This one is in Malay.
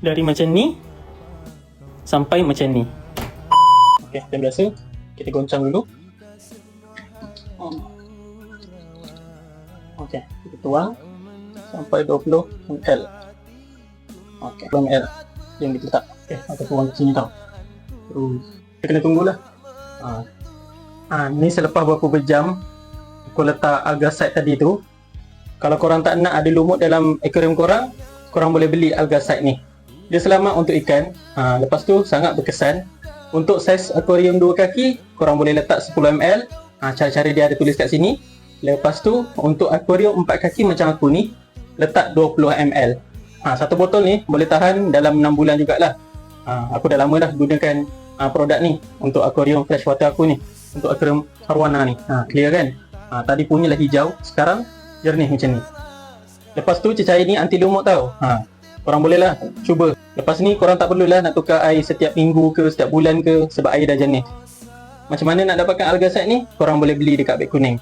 Dari macam ni sampai macam ni. Okey, macam biasa kita goncang dulu. Okey, kita tuang sampai 20 ml. Okey, 20 ml yang kita letak. Okey, kita tuang ke sini tau. Terus kita kena tunggulah. Ni selepas berapa jam aku letak alga site tadi tu. Kalau korang tak nak ada lumut dalam akuarium korang, korang boleh beli alga site ni. Dia selamat untuk ikan. Lepas tu sangat berkesan. Untuk saiz akuarium 2 kaki, korang boleh letak 10 ml. Cara-cara dia ada tulis kat sini. Lepas tu untuk akuarium 4 kaki macam aku ni, letak 20 ml. Satu botol ni boleh tahan dalam 6 bulan jugalah. Aku dah lama dah gunakan produk ni untuk akuarium freshwater aku ni, untuk akuarium arwana ni. Clear kan? Tadi punyalah hijau, sekarang jernih macam ni. Lepas tu cecair ni anti lumut tau. Korang bolehlah cuba. Lepas ni korang tak perlulah nak tukar air setiap minggu ke setiap bulan ke, sebab air dah jernih. Macam mana nak dapatkan alga site ni? Korang boleh beli dekat beg kuning.